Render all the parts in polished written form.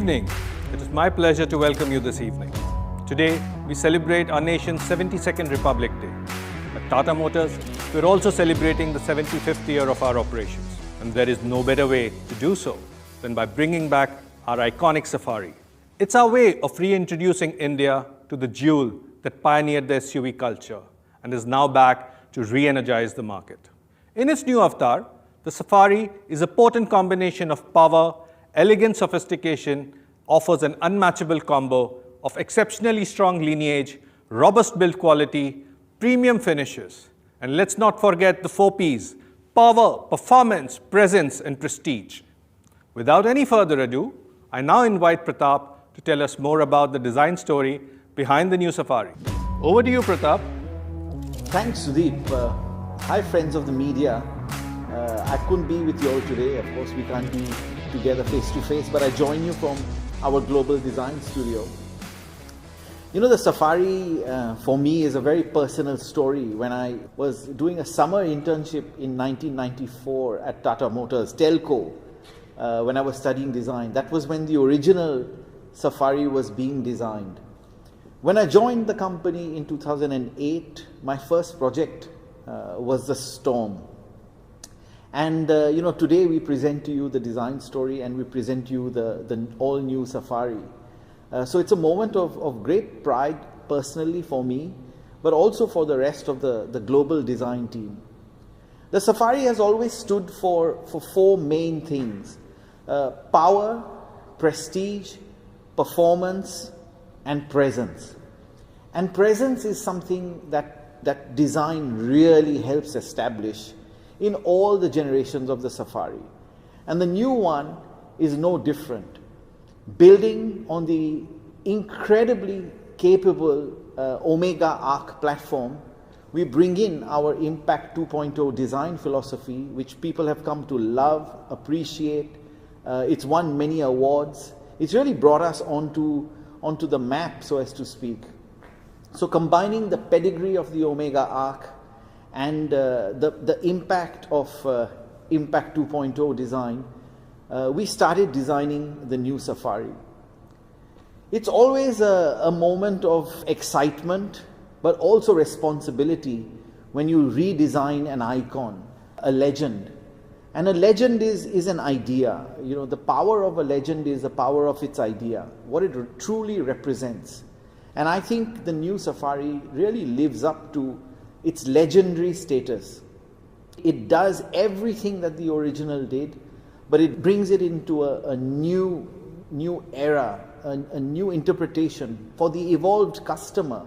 evening. It is my pleasure to welcome you this evening. Today, we celebrate our nation's 72nd Republic Day. At Tata Motors, we're also celebrating the 75th year of our operations. And there is no better way to do so than by bringing back our iconic Safari. It's our way of reintroducing India to the jewel that pioneered the SUV culture and is now back to re-energize the market. In its new avatar, the Safari is a potent combination of power, elegant sophistication, offers an unmatchable combo of exceptionally strong lineage, robust build quality, premium finishes, and let's not forget the 4 Ps: power, performance, presence, and prestige. Without any further ado, I now invite Pratap to tell us more about the design story behind the new Safari. Over to you, Pratap. Thanks, Sudeep. Hi, friends of the media. I couldn't be with you all today. Of course, we can't be together face to face, but I join you from our global design studio. You know, the Safari for me is a very personal story. When I was doing a summer internship in 1994 at Tata Motors, Telco, when I was studying design, that was when the original Safari was being designed. When I joined the company in 2008, my first project was the Storm. And today we present to you the design story and we present you the all-new Safari. So it's a moment of great pride personally for me, but also for the rest of the global design team. The Safari has always stood for 4 main things: power, prestige, performance, and presence. And presence is something that design really helps establish in all the generations of the Safari. And the new one is no different. Building on the incredibly capable Omega Arc platform, we bring in our Impact 2.0 design philosophy, which people have come to love, appreciate. It's won many awards. It's really brought us onto the map, so as to speak. So combining the pedigree of the Omega Arc and the impact of Impact 2.0 design, we started designing the new Safari. It's always a moment of excitement, but also responsibility when you redesign an icon, a legend. And a legend is an idea. You know, the power of a legend is the power of its idea, what it truly represents. And I think the new Safari really lives up to its legendary status. It does everything that the original did, but it brings it into a new era, a new interpretation for the evolved customer,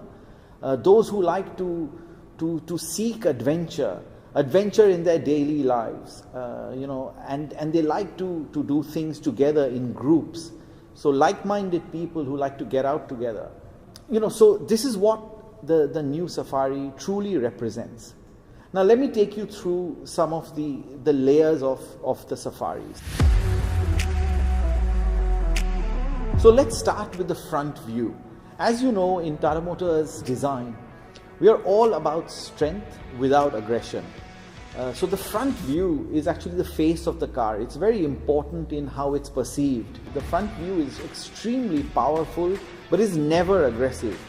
those who like to seek adventure in their daily lives, and they like to do things together in groups. So like-minded people who like to get out together. So this is what the new Safari truly represents. Now let me take you through some of the layers of the Safaris. So let's start with the front view. As you know, in Tata Motors design, we are all about strength without aggression. So the front view is actually the face of the car. It's very important in how it's perceived. The front view is extremely powerful, but is never aggressive.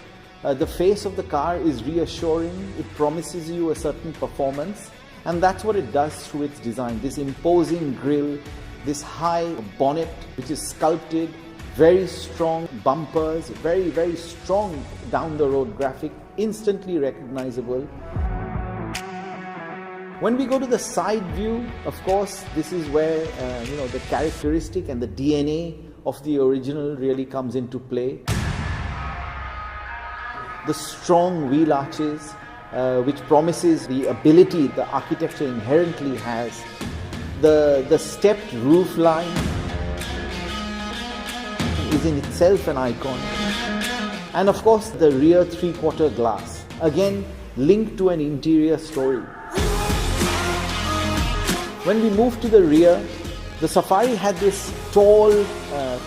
The face of the car is reassuring. It promises you a certain performance, and that's what it does through its design. This imposing grille, this high bonnet which is sculpted, very strong bumpers, very, very strong down the road graphic, instantly recognizable. When we go to the side view, of course, this is where the characteristic and the DNA of the original really comes into play. The strong wheel arches, which promises the ability the architecture inherently has. The stepped roof line is in itself an icon. And of course, the rear 3/4 glass, again linked to an interior story. When we move to the rear, the Safari had this tall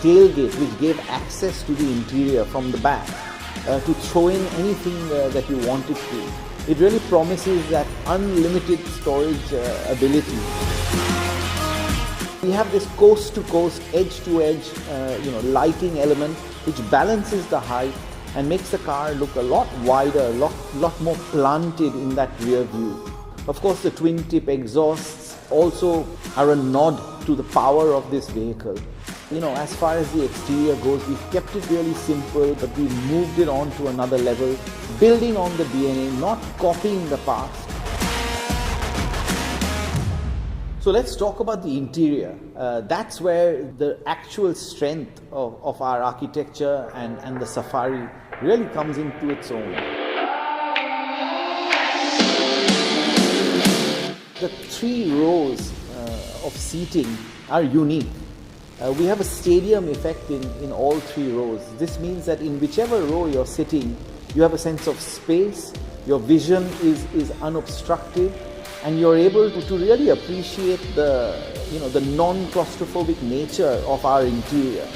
tailgate which gave access to the interior from the back to throw in anything that you wanted to. It really promises that unlimited storage ability. We we have this coast to coast, edge to edge, lighting element which balances the height and makes the car look a lot wider, a lot more planted in that rear view. Of course, the twin tip exhausts also are a nod to the power of this vehicle. As far as the exterior goes, we've kept it really simple, but we've moved it on to another level, building on the DNA, not copying the past. So let's talk about the interior. That's where the actual strength of our architecture and the Safari really comes into its own. The 3 rows of seating are unique. We have a stadium effect in all 3 rows. This means that in whichever row you're sitting, you have a sense of space, your vision is unobstructed, and you're able to really appreciate the non-claustrophobic nature of our interior.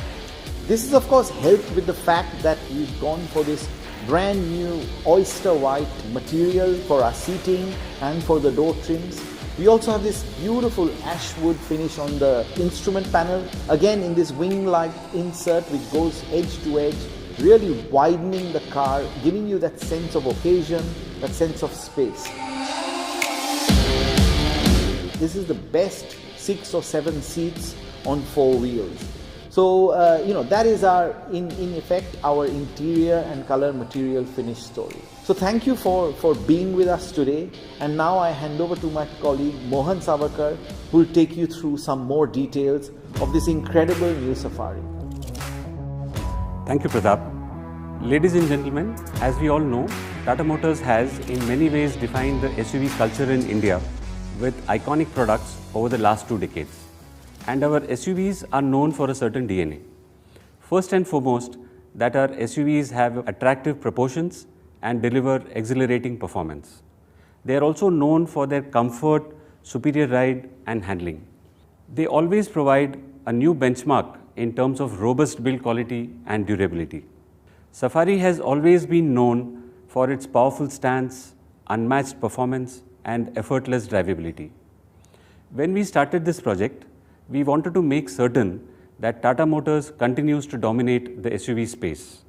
This is of course helped with the fact that we've gone for this brand new oyster white material for our seating and for the door trims. We also have this beautiful ash wood finish on the instrument panel, again in this wing-like insert which goes edge to edge, really widening the car, giving you that sense of occasion, that sense of space. This is the best 6 or 7 seats on 4 wheels. So, that is in effect, our interior and color material finish story. So thank you for being with us today. And now I hand over to my colleague Mohan Savarkar, who will take you through some more details of this incredible new Safari. Thank you, Pratap. Ladies and gentlemen, as we all know, Tata Motors has in many ways defined the SUV culture in India with iconic products over the last 2 decades. And our SUVs are known for a certain DNA. First and foremost, that our SUVs have attractive proportions and deliver exhilarating performance. They are also known for their comfort, superior ride and handling. They always provide a new benchmark in terms of robust build quality and durability. Safari has always been known for its powerful stance, unmatched performance and effortless drivability. When we started this project, we wanted to make certain that Tata Motors continues to dominate the SUV space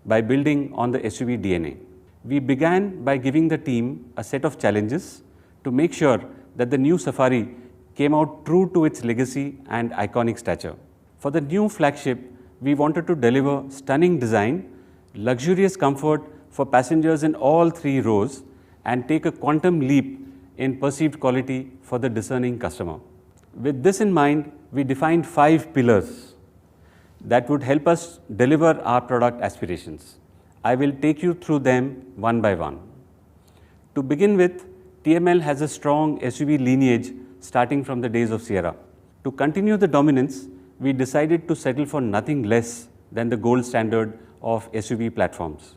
by building on the SUV DNA. We began by giving the team a set of challenges to make sure that the new Safari came out true to its legacy and iconic stature. For the new flagship, we wanted to deliver stunning design, luxurious comfort for passengers in all 3 rows, and take a quantum leap in perceived quality for the discerning customer. With this in mind, we defined 5 pillars that would help us deliver our product aspirations. I will take you through them one by one. To begin with, TML has a strong SUV lineage starting from the days of Sierra. To continue the dominance, we decided to settle for nothing less than the gold standard of SUV platforms.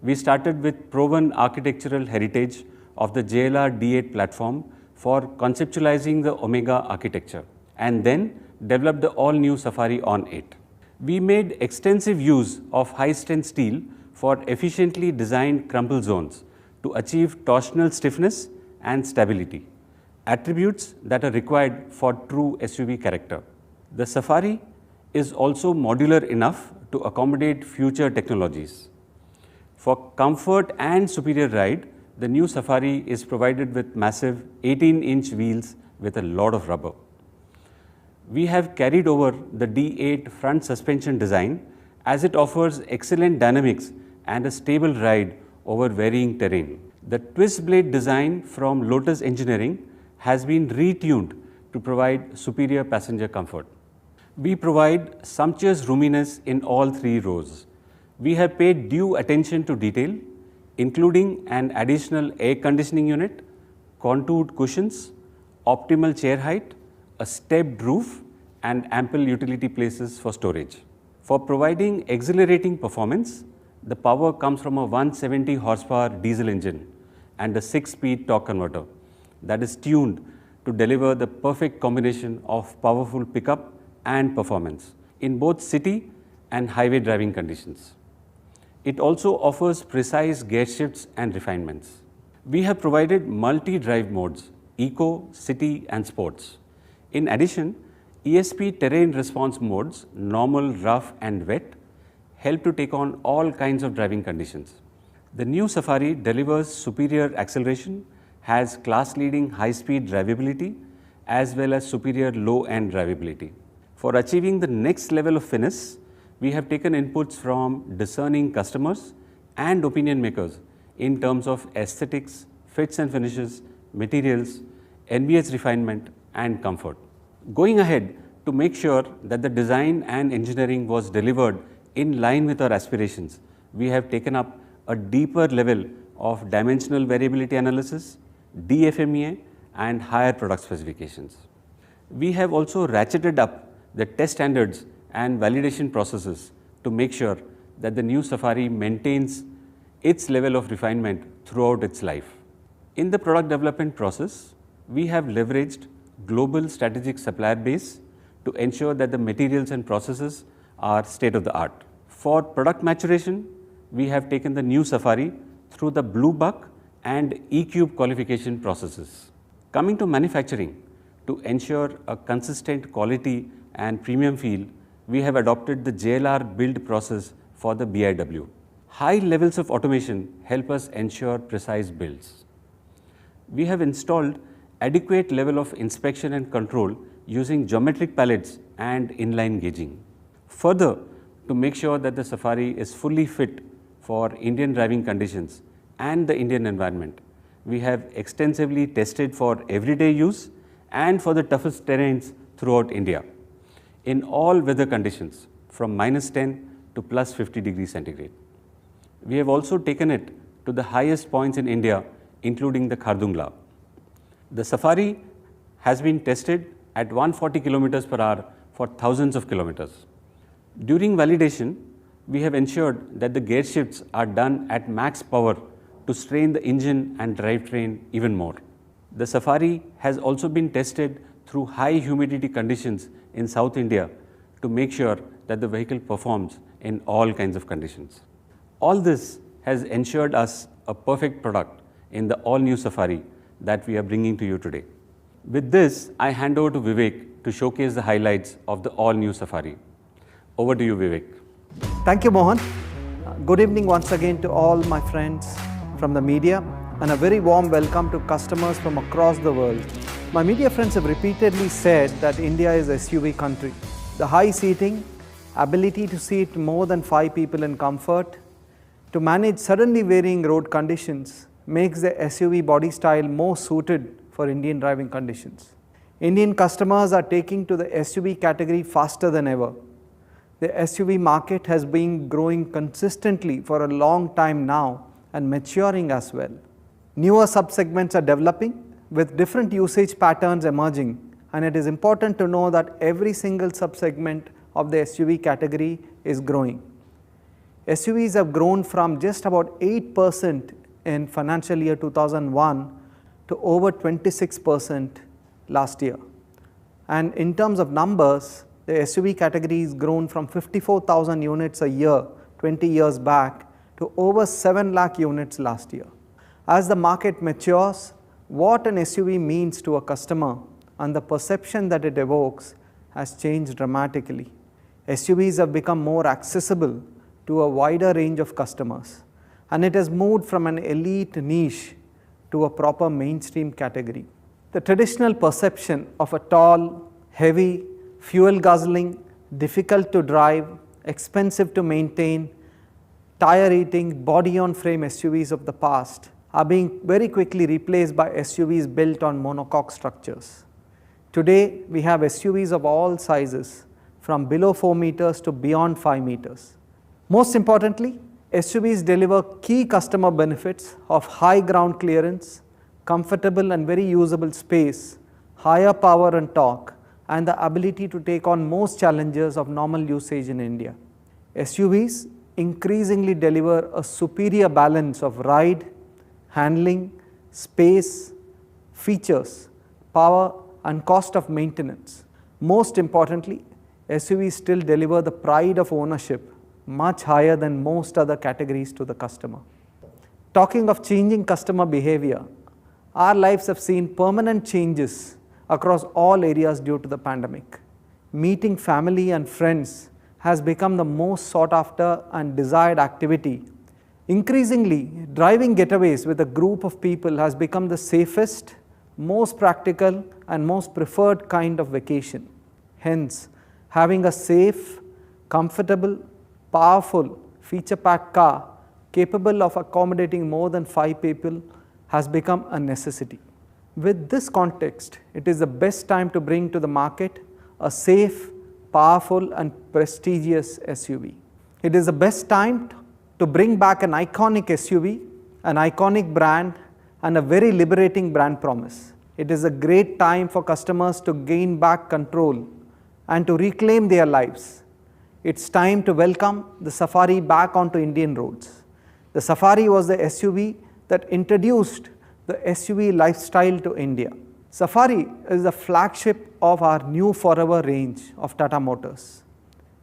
We started with proven architectural heritage of the JLR D8 platform for conceptualizing the Omega architecture, and then developed the all-new Safari on 8. We made extensive use of high-strength steel for efficiently designed crumple zones to achieve torsional stiffness and stability, attributes that are required for true SUV character. The Safari is also modular enough to accommodate future technologies. For comfort and superior ride, the new Safari is provided with massive 18-inch wheels with a lot of rubber. We have carried over the D8 front suspension design as it offers excellent dynamics and a stable ride over varying terrain. The twist blade design from Lotus Engineering has been retuned to provide superior passenger comfort. We provide sumptuous roominess in all 3 rows. We have paid due attention to detail, including an additional air conditioning unit, contoured cushions, optimal chair height, a stepped roof, and ample utility places for storage. For providing exhilarating performance, the power comes from a 170 horsepower diesel engine and a 6-speed torque converter that is tuned to deliver the perfect combination of powerful pickup and performance in both city and highway driving conditions. It also offers precise gear shifts and refinements. We have provided multi-drive modes, Eco, City and Sports. In addition, ESP terrain response modes, normal, rough and wet, help to take on all kinds of driving conditions. The new Safari delivers superior acceleration, has class-leading high-speed drivability, as well as superior low-end drivability. For achieving the next level of finesse, we have taken inputs from discerning customers and opinion makers in terms of aesthetics, fits and finishes, materials, NBS refinement and comfort. Going ahead to make sure that the design and engineering was delivered in line with our aspirations, we have taken up a deeper level of dimensional variability analysis, DFMEA and higher product specifications. We have also ratcheted up the test standards and validation processes to make sure that the new Safari maintains its level of refinement throughout its life. In the product development process, we have leveraged global strategic supplier base to ensure that the materials and processes are state of the art. For product maturation, we have taken the new Safari through the Blue Buck and E-Cube qualification processes. Coming to manufacturing, to ensure a consistent quality and premium feel, we have adopted the JLR build process for the BIW. High levels of automation help us ensure precise builds. We have installed adequate level of inspection and control using geometric palettes and inline gauging. Further, to make sure that the Safari is fully fit for Indian driving conditions and the Indian environment, we have extensively tested for everyday use and for the toughest terrains throughout India in all weather conditions from -10 to +50 degrees centigrade. We have also taken it to the highest points in India, including the Khardungla. The Safari has been tested at 140 kilometers per hour for thousands of kilometers. During validation, we have ensured that the gear shifts are done at max power to strain the engine and drivetrain even more. The Safari has also been tested through high humidity conditions in South India to make sure that the vehicle performs in all kinds of conditions. All this has ensured us a perfect product in the all-new Safari that we are bringing to you today. With this, I hand over to Vivek to showcase the highlights of the all-new Safari. Over to you, Vivek. Thank you, Mohan. Good evening once again to all my friends from the media, and a very warm welcome to customers from across the world. My media friends have repeatedly said that India is SUV country. The high seating, ability to seat more than 5 people in comfort, to manage suddenly varying road conditions makes the SUV body style more suited for Indian driving conditions. Indian customers are taking to the SUV category faster than ever. The SUV market has been growing consistently for a long time now and maturing as well. Newer subsegments are developing with different usage patterns emerging, and it is important to know that every single subsegment of the SUV category is growing. SUVs have grown from just about 8% in financial year 2001 to over 26% last year. And in terms of numbers, the SUV category has grown from 54,000 units a year 20 years back to over 7 lakh units last year. As the market matures, what an SUV means to a customer and the perception that it evokes has changed dramatically. SUVs have become more accessible to a wider range of customers, and it has moved from an elite niche to a proper mainstream category. The traditional perception of a tall, heavy, fuel guzzling, difficult to drive, expensive to maintain, tire eating, body on frame SUVs of the past are being very quickly replaced by SUVs built on monocoque structures. Today, we have SUVs of all sizes, from below 4 meters to beyond 5 meters. Most importantly, SUVs deliver key customer benefits of high ground clearance, comfortable and very usable space, higher power and torque, and the ability to take on most challenges of normal usage in India. SUVs increasingly deliver a superior balance of ride, handling, space, features, power, and cost of maintenance. Most importantly, SUVs still deliver the pride of ownership much higher than most other categories to the customer. Talking of changing customer behavior, our lives have seen permanent changes across all areas due to the pandemic. meeting family and friends has become the most sought after and desired activity. Increasingly, driving getaways with a group of people has become the safest, most practical and most preferred kind of vacation. Hence, having a safe, comfortable, powerful, feature-packed car capable of accommodating more than 5 people has become a necessity. With this context, it is the best time to bring to the market a safe, powerful and prestigious SUV. It is the best time to bring back an iconic SUV, an iconic brand and a very liberating brand promise. It is a great time for customers to gain back control and to reclaim their lives. It's time to welcome the Safari back onto Indian roads. The Safari was the SUV that introduced the SUV lifestyle to India. Safari is the flagship of our new forever range of Tata Motors.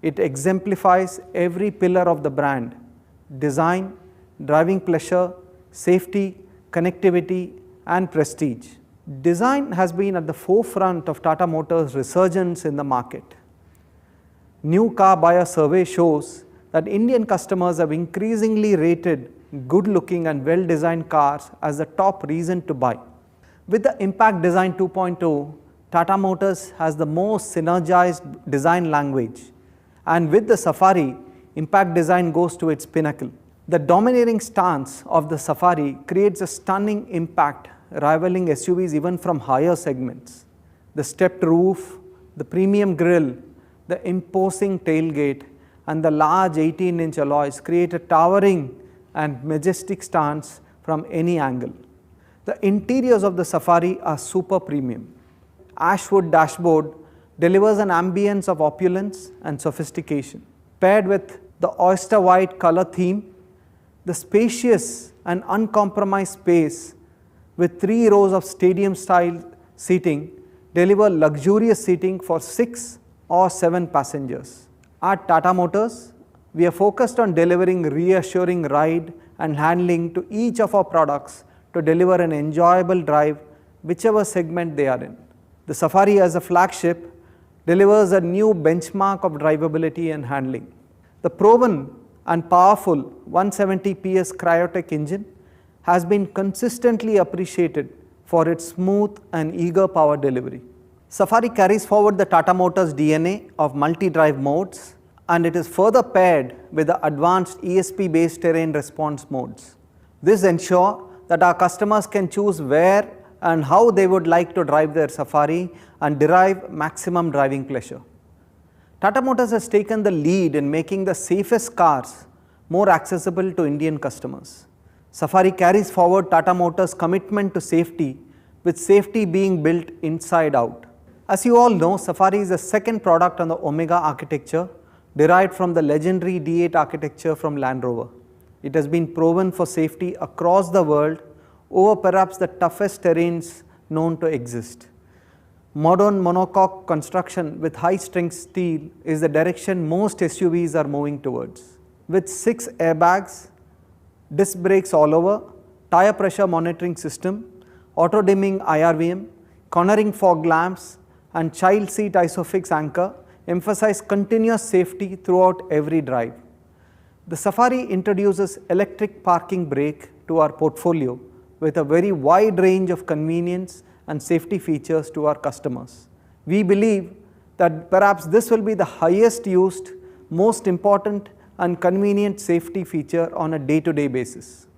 It exemplifies every pillar of the brand: design, driving pleasure, safety, connectivity and prestige. Design has been at the forefront of Tata Motors' resurgence in the market. New car buyer survey shows that Indian customers have increasingly rated good-looking and well-designed cars as the top reason to buy. With the Impact Design 2.0, Tata Motors has the most synergized design language, and with the Safari, Impact Design goes to its pinnacle. The domineering stance of the Safari creates a stunning impact, rivaling SUVs even from higher segments. The stepped roof, the premium grille, the imposing tailgate and the large 18-inch alloys create a towering and majestic stance from any angle. The interiors of the Safari are super premium. Ashwood dashboard delivers an ambience of opulence and sophistication. Paired with the oyster white color theme, the spacious and uncompromised space with 3 rows of stadium-style seating deliver luxurious seating for 6 or 7 passengers. At Tata Motors, we are focused on delivering reassuring ride and handling to each of our products to deliver an enjoyable drive whichever segment they are in. The Safari as a flagship delivers a new benchmark of drivability and handling. The proven and powerful 170 PS Cryotech engine has been consistently appreciated for its smooth and eager power delivery. Safari carries forward the Tata Motors DNA of multi-drive modes, and it is further paired with the advanced ESP-based terrain response modes. This ensures that our customers can choose where and how they would like to drive their Safari and derive maximum driving pleasure. Tata Motors has taken the lead in making the safest cars more accessible to Indian customers. Safari carries forward Tata Motors' commitment to safety, with safety being built inside out. As you all know, Safari is the second product on the Omega architecture, derived from the legendary D8 architecture from Land Rover. It has been proven for safety across the world over perhaps the toughest terrains known to exist. Modern monocoque construction with high-strength steel is the direction most SUVs are moving towards. With 6 airbags, disc brakes all over, tire pressure monitoring system, auto-dimming IRVM, cornering fog lamps and child seat ISOFIX anchor emphasize continuous safety throughout every drive. The Safari introduces electric parking brake to our portfolio with a very wide range of convenience and safety features to our customers. We believe that perhaps this will be the highest used, most important and convenient safety feature on a day-to-day basis.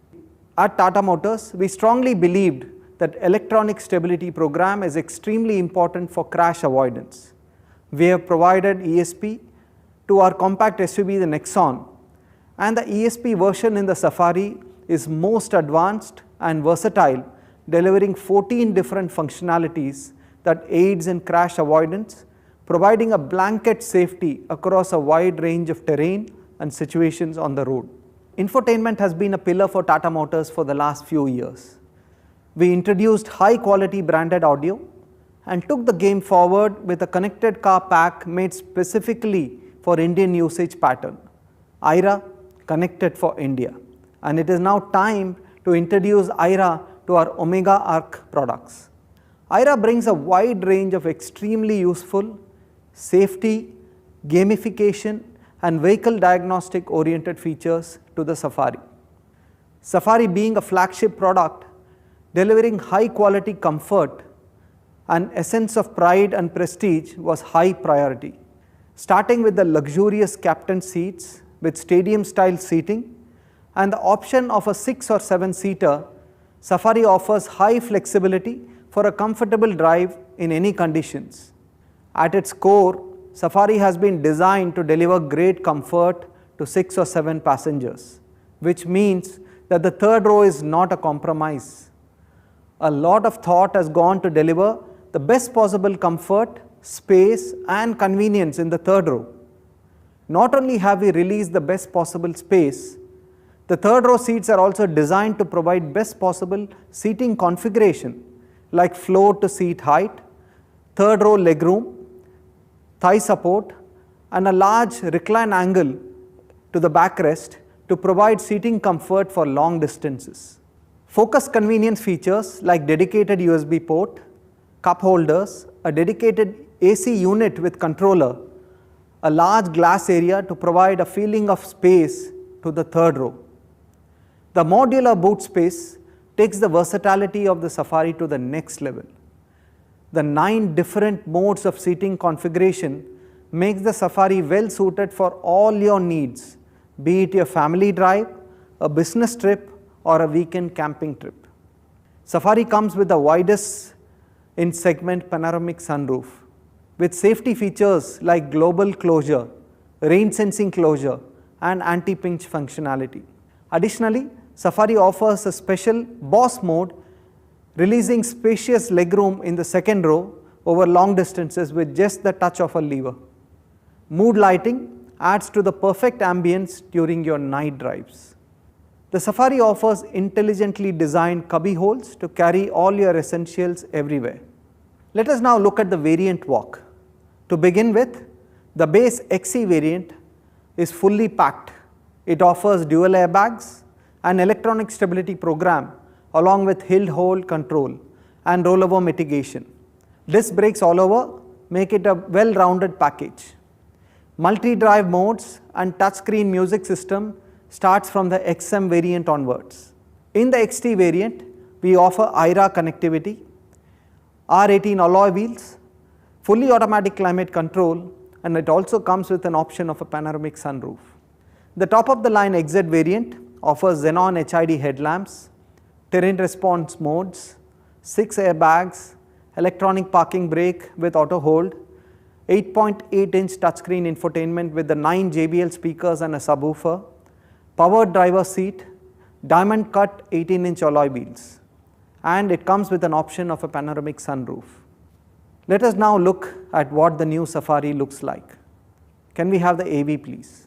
At Tata Motors, we strongly believed that electronic stability program is extremely important for crash avoidance. We have provided ESP to our compact SUV, the Nexon, and the ESP version in the Safari is most advanced and versatile, delivering 14 different functionalities that aids in crash avoidance, providing a blanket safety across a wide range of terrain and situations on the road. Infotainment has been a pillar for Tata Motors for the last few years. We introduced high-quality branded audio and took the game forward with a connected car pack made specifically for Indian usage pattern, IRA Connected for India. And it is now time to introduce IRA to our Omega Arc products. IRA brings a wide range of extremely useful, safety, gamification, and vehicle diagnostic oriented features to the Safari. Safari being a flagship product, delivering high quality comfort and a sense of pride and prestige was high priority. Starting with the luxurious captain seats with stadium style seating and the option of a 6 or 7 seater, Safari offers high flexibility for a comfortable drive in any conditions. At its core, Safari has been designed to deliver great comfort to 6 or 7 passengers, which means that the third row is not a compromise. A lot of thought has gone to deliver the best possible comfort, space, and convenience in the third row. Not only have we released the best possible space, the third row seats are also designed to provide best possible seating configuration like floor to seat height, third row legroom, thigh support, and a large recline angle to the backrest to provide seating comfort for long distances. Focus convenience features like dedicated USB port, cup holders, a dedicated AC unit with controller, a large glass area to provide a feeling of space to the third row. The modular boot space takes the versatility of the Safari to the next level. The 9 different modes of seating configuration makes the Safari well suited for all your needs, be it your family drive, a business trip, or a weekend camping trip. Safari comes with the widest in segment panoramic sunroof with safety features like global closure, rain sensing closure, and anti-pinch functionality. Additionally, Safari offers a special Boss mode, releasing spacious legroom in the second row over long distances with just the touch of a lever. Mood lighting adds to the perfect ambience during your night drives. The Safari offers intelligently designed cubby holes to carry all your essentials everywhere. Let us now look at the variant walk. To begin with, the base XE variant is fully packed. It offers dual airbags, an electronic stability program along with hill hold control and rollover mitigation. Disc brakes all over make it a well-rounded package. Multi-drive modes and touchscreen music system starts from the XM variant onwards. In the XT variant, we offer IRA connectivity, R18 alloy wheels, fully automatic climate control, and it also comes with an option of a panoramic sunroof. The top of the line XZ variant offers xenon HID headlamps, terrain response modes, 6 airbags, electronic parking brake with auto hold, 8.8-inch touchscreen infotainment with the 9 JBL speakers and a subwoofer, powered driver seat, diamond cut 18-inch alloy wheels, and it comes with an option of a panoramic sunroof. Let us now look at what the new Safari looks like. Can we have the AV please?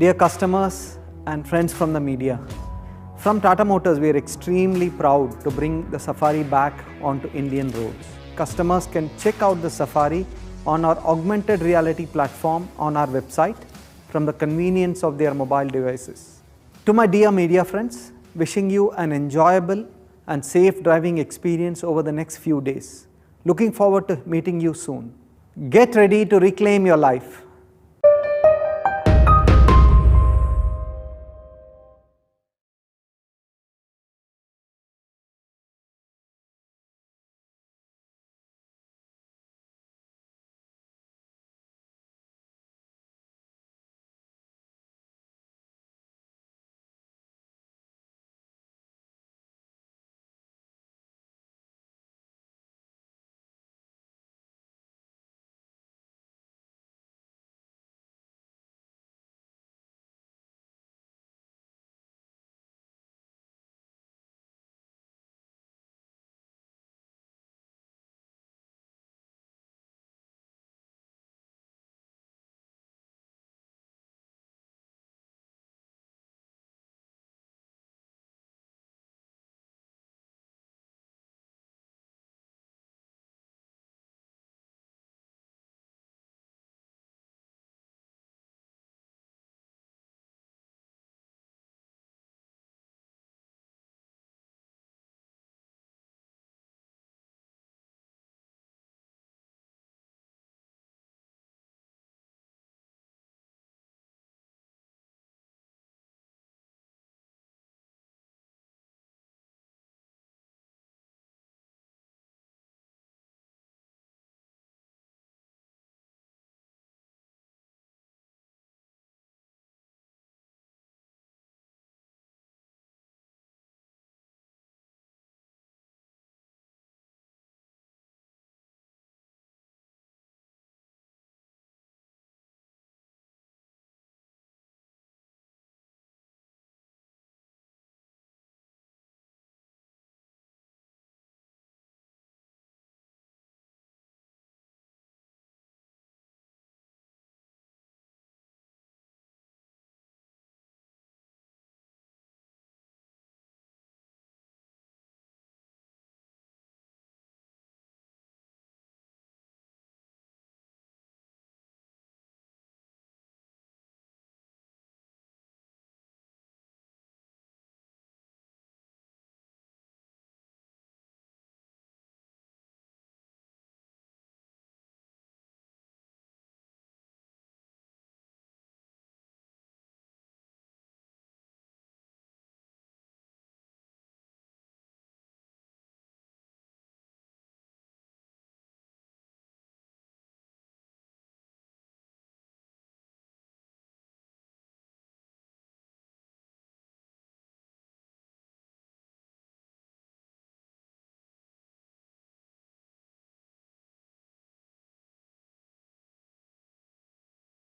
Dear customers and friends from the media, from Tata Motors, we are extremely proud to bring the Safari back onto Indian roads. Customers can check out the Safari on our augmented reality platform on our website from the convenience of their mobile devices. To my dear media friends, wishing you an enjoyable and safe driving experience over the next few days. Looking forward to meeting you soon. Get ready to reclaim your life.